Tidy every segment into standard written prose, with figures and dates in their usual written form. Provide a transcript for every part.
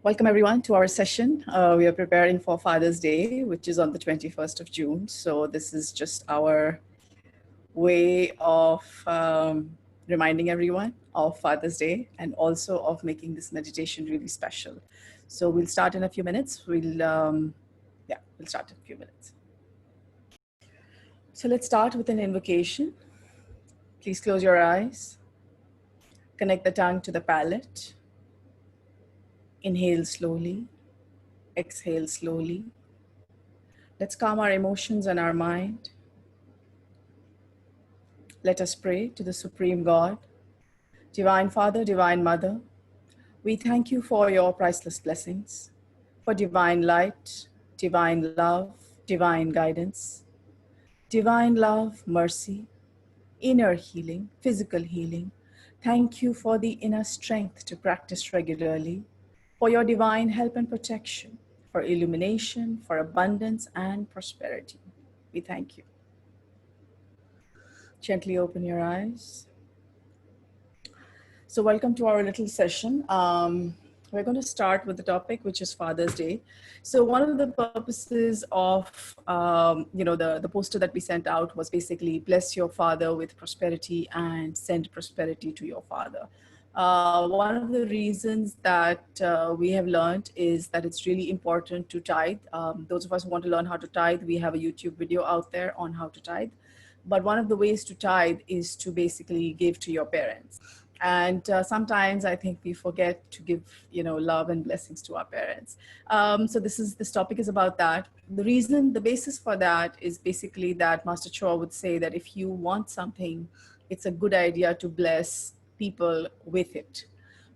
Welcome everyone to our session. We are preparing for Father's Day, which is on the 21st of June. So this is just our way of reminding everyone of Father's Day and also of making this meditation really special. So we'll start in a few minutes. We'll start in a few minutes. So let's start with an invocation. Please close your eyes. Connect the tongue to the palate. Inhale slowly. Exhale slowly. Let's calm our emotions and our mind. Let us pray to the Supreme God. Divine Father, Divine Mother, we thank you for your priceless blessings, for divine light, divine love, divine guidance, divine love, mercy, inner healing, physical healing. Thank you for the inner strength to practice regularly, for your divine help and protection, for illumination, for abundance and prosperity. We thank you. Gently open your eyes. So welcome to our little session. We're going to start with the topic, which is Father's Day. So one of the purposes of, the poster that we sent out was basically bless your father with prosperity and send prosperity to your father. One of the reasons that we have learned is that it's really important to tithe. Those of us who want to learn how to tithe, we have a YouTube video out there on how to tithe. But one of the ways to tithe is to basically give to your parents. And sometimes I think we forget to give, love and blessings to our parents. So this topic is about that. The basis for that is basically that Master Choa would say that if you want something, it's a good idea to bless people with it.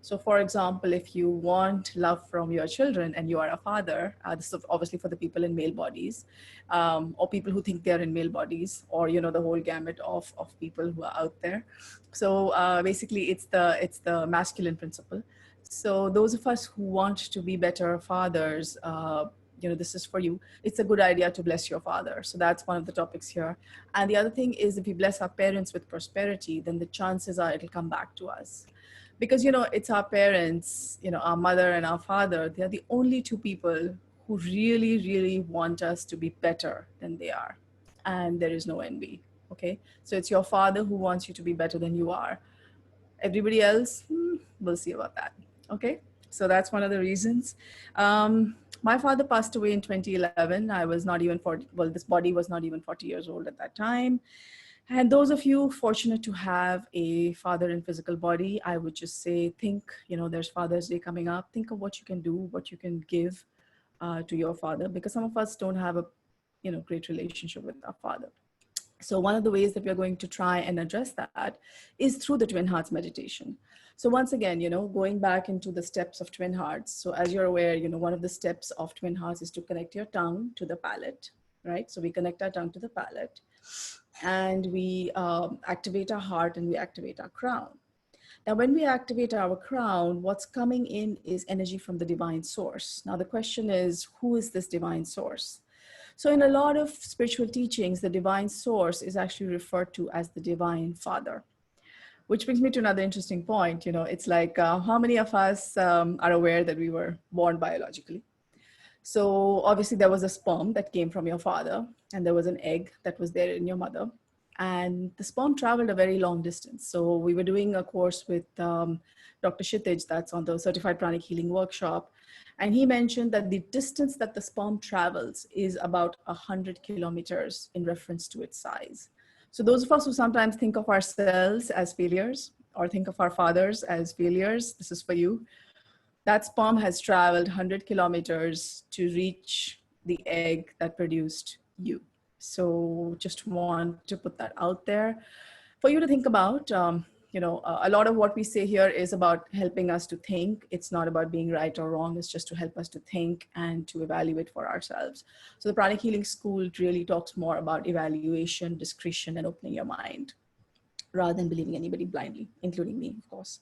So for example, if you want love from your children and you are a father, this is obviously for the people in male bodies, or people who think they're in male bodies, or, the whole gamut of people who are out there. So basically it's the masculine principle. So those of us who want to be better fathers, this is for you. It's a good idea to bless your father. So that's one of the topics here. And the other thing is, if we bless our parents with prosperity, then the chances are it'll come back to us. Because, it's our parents, our mother and our father, they're the only two people who really, really want us to be better than they are. And there is no envy, okay? So it's your father who wants you to be better than you are. Everybody else, we'll see about that, okay? So that's one of the reasons. My father passed away in 2011. I was not even 40, well, this body was not even 40 years old at that time. And those of you fortunate to have a father in physical body, I would just say, think, there's Father's Day coming up. Think of what you can do, what you can give to your father, because some of us don't have a, great relationship with our father. So one of the ways that we're going to try and address that is through the Twin Hearts meditation. So once again, going back into the steps of Twin Hearts. So as you're aware, one of the steps of Twin Hearts is to connect your tongue to the palate, right? So we connect our tongue to the palate. And we activate our heart and we activate our crown. Now, when we activate our crown, what's coming in is energy from the divine source. Now, the question is, who is this divine source? So in a lot of spiritual teachings, the divine source is actually referred to as the divine father, which brings me to another interesting point. It's like, how many of us are aware that we were born biologically? So obviously there was a sperm that came from your father, and there was an egg that was there in your mother, and the sperm traveled a very long distance. So we were doing a course with Dr. Shitij, that's on the Certified Pranic Healing Workshop. And he mentioned that the distance that the sperm travels is about 100 kilometers in reference to its size. So those of us who sometimes think of ourselves as failures or think of our fathers as failures, this is for you. That sperm has traveled 100 kilometers to reach the egg that produced you. So just want to put that out there for you to think about. A lot of what we say here is about helping us to think. It's not about being right or wrong. It's just to help us to think and to evaluate for ourselves. So the Pranic Healing School really talks more about evaluation, discretion, and opening your mind rather than believing anybody blindly, including me, of course.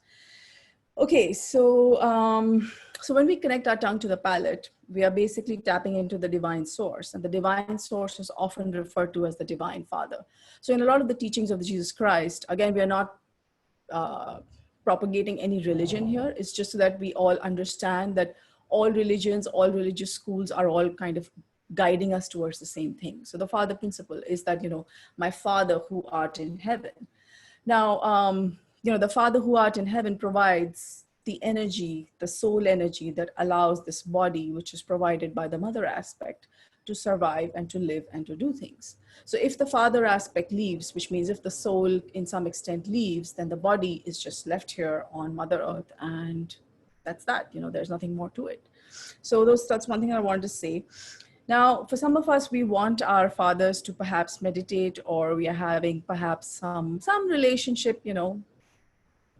Okay, so when we connect our tongue to the palate, we are basically tapping into the divine source, and the divine source is often referred to as the divine father. So in a lot of the teachings of Jesus Christ, again, we are not propagating any religion here. It's just so that we all understand that all religions, all religious schools are all kind of guiding us towards the same thing. So the father principle is that, my Father who art in heaven. Now, the Father who art in heaven provides the energy, the soul energy that allows this body, which is provided by the mother aspect, to survive and to live and to do things. So if the father aspect leaves, which means if the soul in some extent leaves, then the body is just left here on Mother Earth, and that's that. There's nothing more to it. So that's one thing I wanted to say. Now, for some of us, we want our fathers to perhaps meditate, or we are having perhaps some relationship,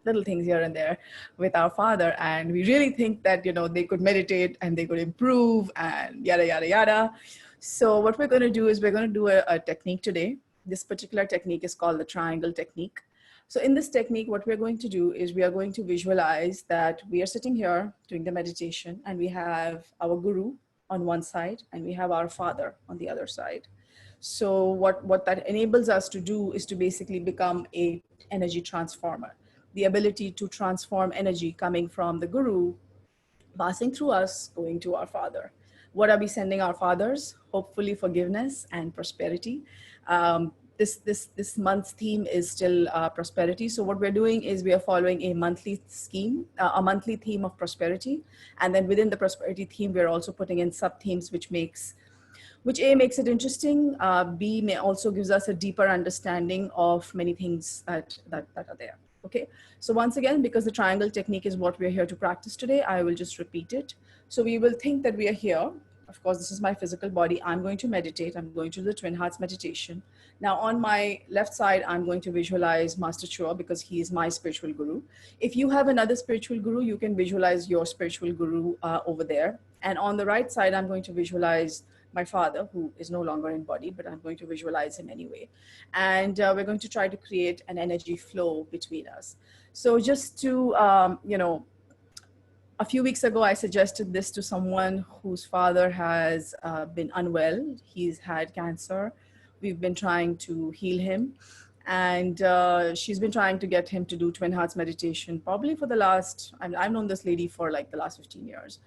little things here and there with our father, and we really think that they could meditate and they could improve and yada yada yada. So what we're going to do is we're going to do a technique today. This particular technique is called the triangle technique. So in this technique, what we're going to do is we are going to visualize that we are sitting here doing the meditation, and we have our guru on one side and we have our father on the other side. So what that enables us to do is to basically become a energy transformer. The ability to transform energy coming from the guru, passing through us, going to our father. What are we sending our fathers? Hopefully forgiveness and prosperity. This month's theme is still prosperity. So what we're doing is we are following a monthly scheme, a monthly theme of prosperity. And then within the prosperity theme, we're also putting in sub-themes, which A, makes it interesting, B, may also gives us a deeper understanding of many things that are there. Okay, so once again, because the triangle technique is what we're here to practice today, I will just repeat it. So we will think that we are here. Of course, this is my physical body. I'm going to meditate. I'm going to do the Twin Hearts meditation. Now on my left side, I'm going to visualize Master Chua, because he is my spiritual guru. If you have another spiritual guru, you can visualize your spiritual guru over there. And on the right side, I'm going to visualize my father, who is no longer in body, but I'm going to visualize him anyway. And we're going to try to create an energy flow between us. So just to, a few weeks ago, I suggested this to someone whose father has been unwell. He's had cancer. We've been trying to heal him. And she's been trying to get him to do Twin Hearts meditation, probably for the last, I've known this lady for like the last 15 years.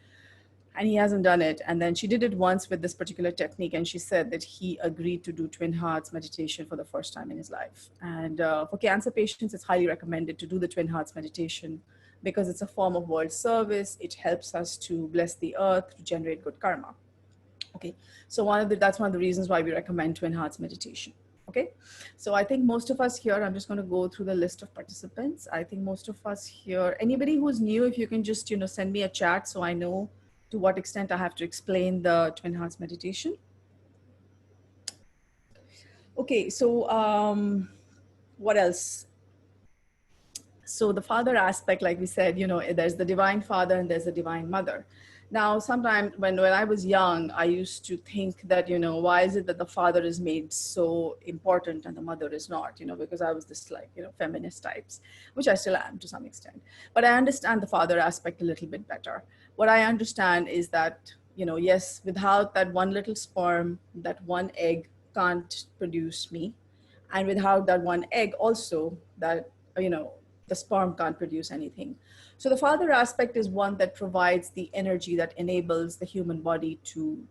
And he hasn't done it. And then she did it once with this particular technique, and she said that he agreed to do Twin Hearts meditation for the first time in his life. And for cancer patients, it's highly recommended to do the Twin Hearts meditation, because it's a form of world service. It helps us to bless the earth, to generate good karma. Okay, so that's one of the reasons why we recommend Twin Hearts meditation. Okay, so I think most of us here, I'm just going to go through the list of participants. I think most of us here, anybody who's new, if you can just send me a chat so I know to what extent I have to explain the Twin Hearts meditation. Okay, so what else? So the father aspect, like we said, there's the divine father and there's the divine mother. Now, sometimes when I was young, I used to think that, why is it that the father is made so important and the mother is not, because I was this like, feminist types, which I still am to some extent. But I understand the father aspect a little bit better. What I understand is that, yes, without that one little sperm, that one egg can't produce me. And without that one egg also, that, the sperm can't produce anything. So the father aspect is one that provides the energy that enables the human body to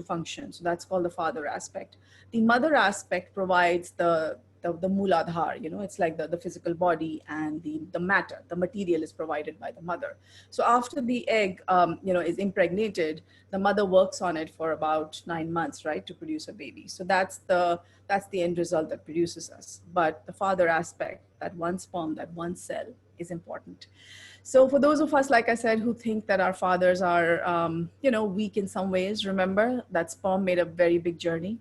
function. So that's called the father aspect. The mother aspect provides the mooladhar, it's like the physical body, and the matter, the material is provided by the mother. So after the egg, is impregnated, the mother works on it for about 9 months, right, to produce a baby. So that's the end result that produces us. But the father aspect, that one sperm, that one cell, is important. So for those of us, like I said, who think that our fathers are, weak in some ways, remember that sperm made a very big journey.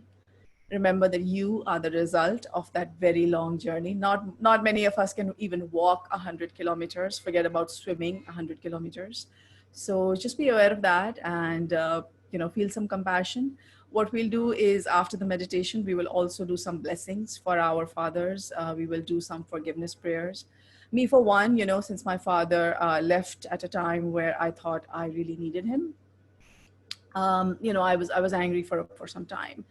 Remember that you are the result of that very long journey. Not many of us can even walk 100 kilometers, forget about swimming 100 kilometers. So just be aware of that and, feel some compassion. What we'll do is after the meditation, we will also do some blessings for our fathers. We will do some forgiveness prayers. Me for one, since my father left at a time where I thought I really needed him, I was angry for some time.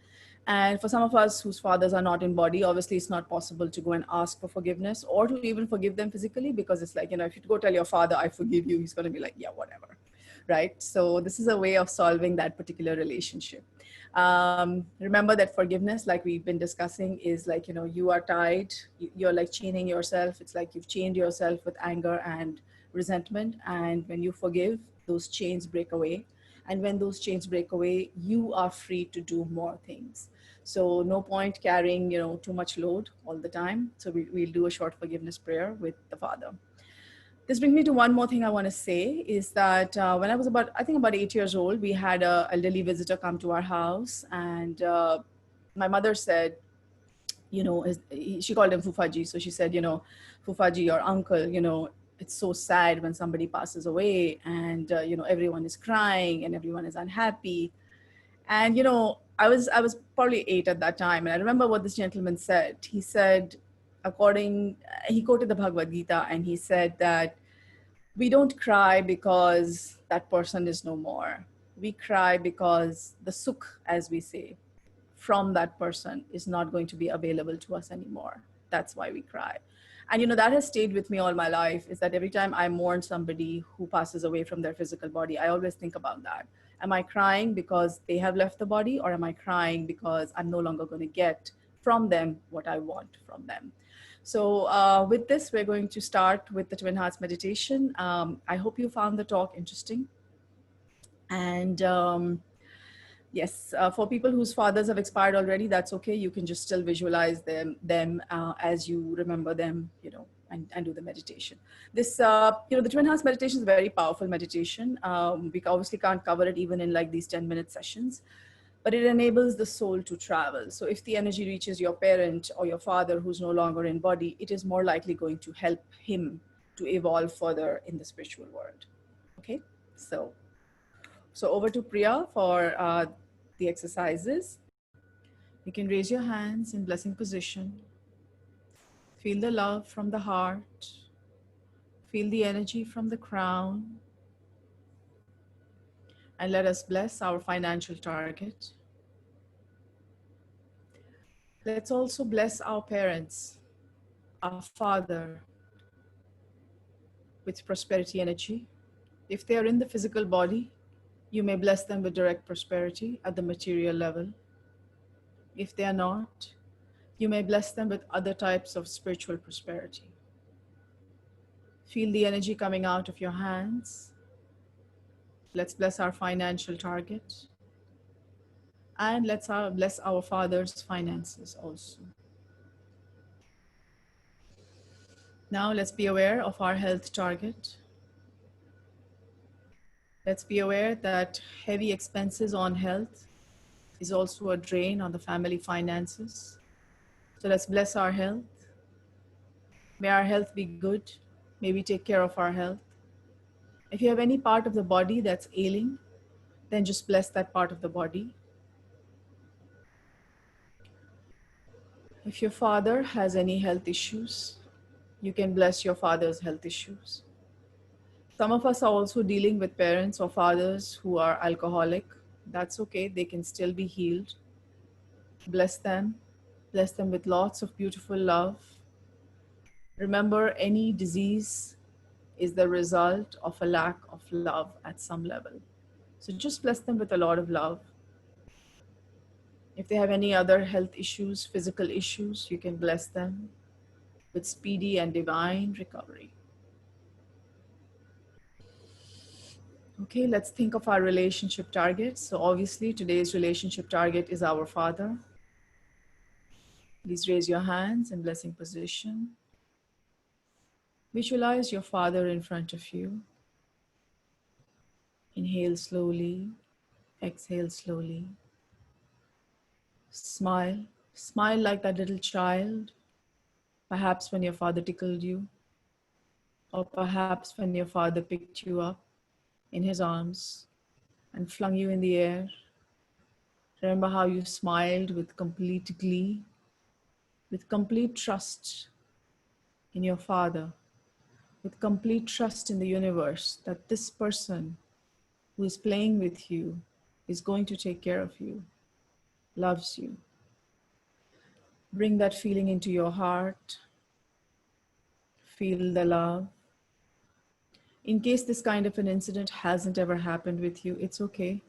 And for some of us whose fathers are not in body, obviously it's not possible to go and ask for forgiveness or to even forgive them physically, because it's like, if you go tell your father, I forgive you, he's going to be like, yeah, whatever. right? So this is a way of solving that particular relationship. Remember that forgiveness, like we've been discussing, is like, you know, you are tied, you're like chaining yourself. It's like you've chained yourself with anger and resentment. And when you forgive, those chains break away. And when those chains break away, you are free to do more things. So no point carrying, you know, too much load all the time. So we'll do a short forgiveness prayer with the Father. This brings me to one more thing I want to say is that when I was about, I think about 8 years old, we had a elderly visitor come to our house, and my mother said, you know, she called him Fufaji. So she said, you know, Fufaji, your uncle, you know, it's so sad when somebody passes away, and you know, everyone is crying and everyone is unhappy. And you know, I was probably 8 at that time, and I remember what this gentleman said. He said, he quoted the Bhagavad Gita, and he said that we don't cry because that person is no more. We cry because the sukh, as we say, from that person is not going to be available to us anymore. That's why we cry. And you know, that has stayed with me all my life, is that every time I mourn somebody who passes away from their physical body, I always think about that. Am I crying because they have left the body, or am I crying because I'm no longer going to get from them what I want from them? So with this, we're going to start with the Twin Hearts meditation. I hope you found the talk interesting. And yes, for people whose fathers have expired already, that's okay. You can just still visualize them as you remember them, you know, and do the meditation. This, you know, the Twin Hearts meditation is a very powerful meditation. We obviously can't cover it even in like these 10-minute sessions, but it enables the soul to travel. So if the energy reaches your parent or your father who's no longer in body, it is more likely going to help him to evolve further in the spiritual world. Okay, so over to Priya for the exercises. You can raise your hands in blessing position. Feel the love from the heart. Feel the energy from the crown. And let us bless our financial target. Let's also bless our parents, our father, with prosperity energy. If they are in the physical body, you may bless them with direct prosperity at the material level. If they are not, you may bless them with other types of spiritual prosperity. Feel the energy coming out of your hands. Let's bless our financial target. And let's bless our father's finances also. Now let's be aware of our health target. Let's be aware that heavy expenses on health is also a drain on the family finances. So let's bless our health. May our health be good. May we take care of our health. If you have any part of the body that's ailing, then just bless that part of the body. If your father has any health issues, you can bless your father's health issues. Some of us are also dealing with parents or fathers who are alcoholic. That's okay. They can still be healed. Bless them. Bless them with lots of beautiful love. Remember, any disease is the result of a lack of love at some level. So just bless them with a lot of love. If they have any other health issues, physical issues, you can bless them with speedy and divine recovery. Okay, let's think of our relationship targets. So obviously today's relationship target is our father. Please raise your hands in blessing position. Visualize your father in front of you. Inhale slowly, exhale slowly. Smile, smile like that little child, perhaps when your father tickled you, or perhaps when your father picked you up in his arms and flung you in the air. Remember how you smiled with complete glee, with complete trust in your father, with complete trust in the universe that this person who is playing with you is going to take care of you, loves you. Bring that feeling into your heart. Feel the love. In case this kind of an incident hasn't ever happened with you, it's okay.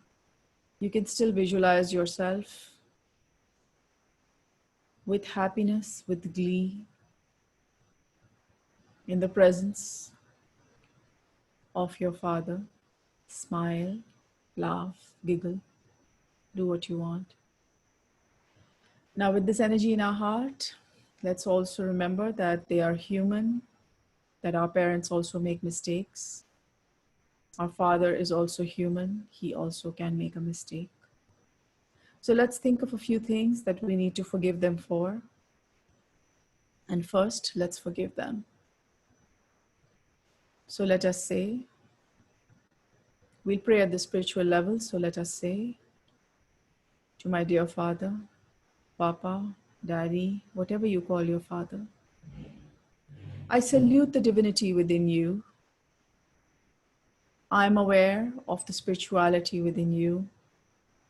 You can still visualize yourself with happiness, with glee, in the presence of your father. Smile, laugh, giggle, do what you want. Now, with this energy in our heart, let's also remember that they are human, that our parents also make mistakes. Our father is also human. He also can make a mistake. So let's think of a few things that we need to forgive them for. And first, let's forgive them. So let us say, we'll pray at the spiritual level. So let us say to my dear father, Papa, Daddy, whatever you call your father, I salute the divinity within you. I'm aware of the spirituality within you,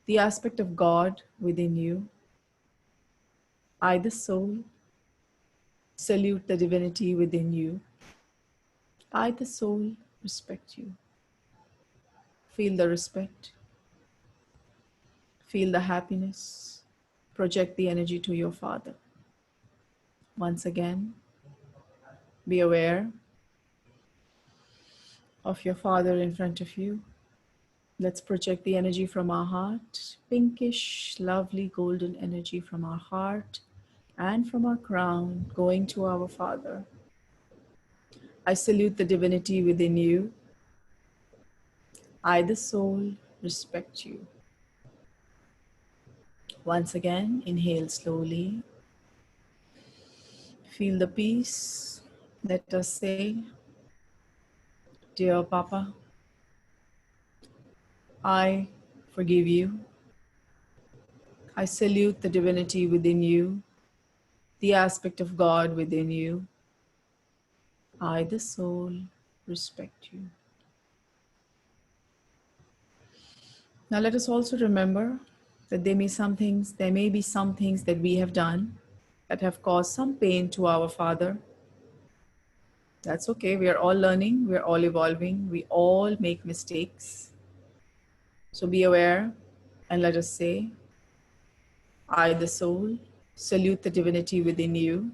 the aspect of God within you. I, the soul, salute the divinity within you. I, the soul, respect you. Feel the respect. Feel the happiness. Project the energy to your father. Once again, be aware of your father in front of you. Let's project the energy from our heart, pinkish, lovely, golden energy from our heart and from our crown, going to our father. I salute the divinity within you. I, the soul, respect you. Once again, inhale slowly. Feel the peace. Let us say, dear Papa, I forgive you. I salute the divinity within you, the aspect of God within you. I, the soul, respect you. Now let us also remember that there may be some things that we have done that have caused some pain to our Father. That's okay. We are all learning. We are all evolving. We all make mistakes. So be aware and let us say, I, the soul, salute the divinity within you.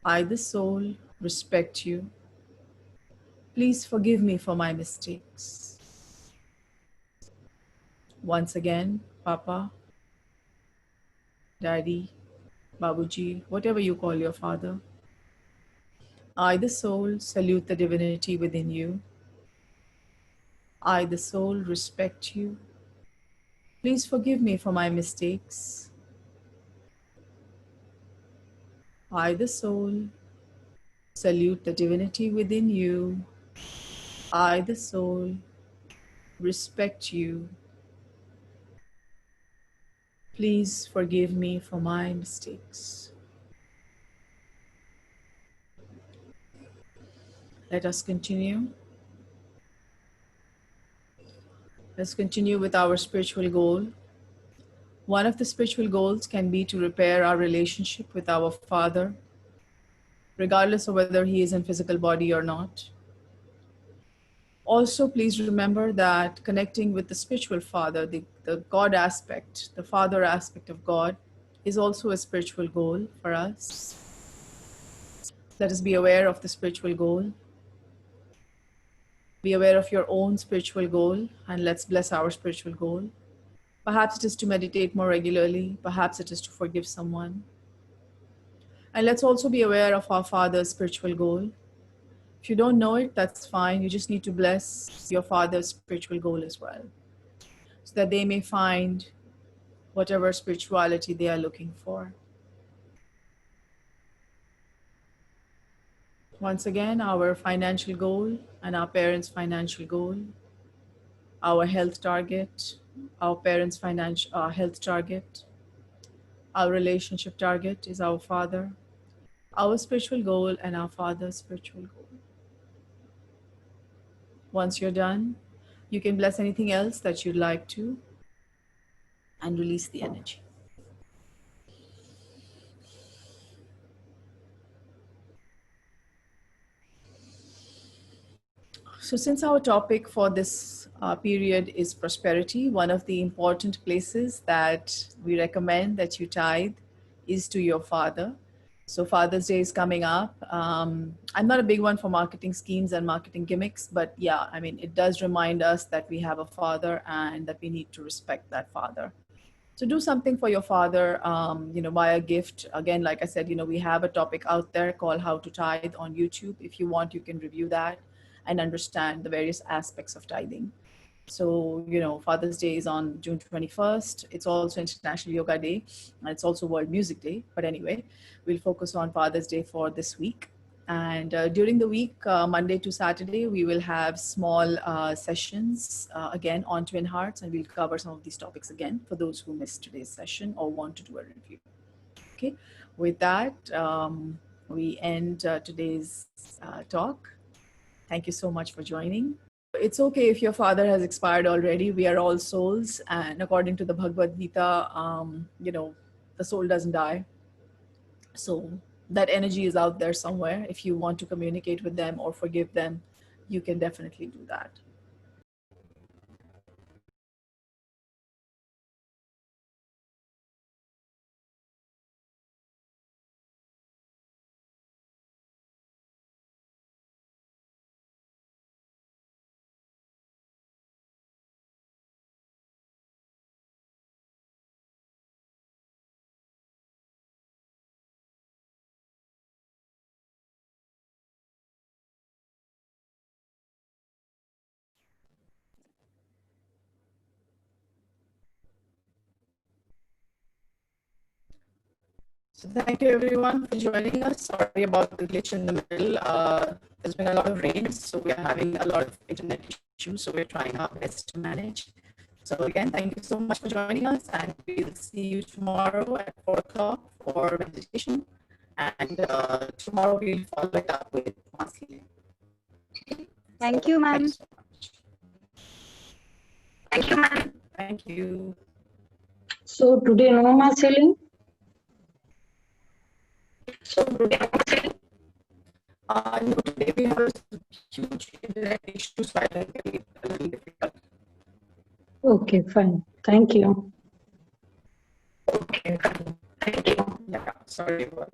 I, the soul, respect you. Please forgive me for my mistakes. Once again, Papa, Daddy, Babuji, whatever you call your father. I, the soul, salute the divinity within you. I, the soul, respect you. Please forgive me for my mistakes. I, the soul, salute the divinity within you. I, the soul, respect you. Please forgive me for my mistakes. Let us continue. Let's continue with our spiritual goal. One of the spiritual goals can be to repair our relationship with our Father, regardless of whether he is in physical body or not. Also, please remember that connecting with the spiritual Father, the God aspect, the Father aspect of God, is also a spiritual goal for us. Let us be aware of the spiritual goal. Be aware of your own spiritual goal, and let's bless our spiritual goal. Perhaps it is to meditate more regularly. Perhaps it is to forgive someone. And let's also be aware of our Father's spiritual goal. If you don't know it, that's fine. You just need to bless your Father's spiritual goal as well, so that they may find whatever spirituality they are looking for. Once again, our financial goal and our parents' financial goal, our health target, our parents' financial health target, our relationship target is our Father, our spiritual goal, and our Father's spiritual goal. Once you're done, you can bless anything else that you'd like to and release the energy. So since our topic for this period is prosperity, one of the important places that we recommend that you tithe is to your father. So Father's Day is coming up. I'm not a big one for marketing schemes and marketing gimmicks, but yeah, I mean, it does remind us that we have a father and that we need to respect that father. So do something for your father, buy a gift. Again, like I said, we have a topic out there called How to Tithe on YouTube. If you want, you can review that and understand the various aspects of tithing. So, Father's Day is on June 21st. It's also International Yoga Day, and it's also World Music Day. But anyway, we'll focus on Father's Day for this week. And during the week, Monday to Saturday, we will have small sessions again on Twin Hearts, and we'll cover some of these topics again for those who missed today's session or want to do a review. Okay, with that, we end today's talk. Thank you so much for joining. It's okay if your father has expired already. We are all souls, and according to the Bhagavad Gita, the soul doesn't die. So that energy is out there somewhere. If you want to communicate with them or forgive them, you can definitely do that. So thank you everyone for joining us. Sorry about the glitch in the middle. There's been a lot of rain, so we're having a lot of internet issues, so we're trying our best to manage. So again, thank you so much for joining us, and we'll see you tomorrow at 4 o'clock for meditation. And tomorrow we'll follow it up with mass healing. Thank you, ma'am. Thank you so much. Thank you, ma'am. Thank you. So today no mass healing? So today no, today we have a huge internet issue, so I think it'll be a little difficult. Okay, fine. Thank you. Okay, thank you. Yeah, sorry about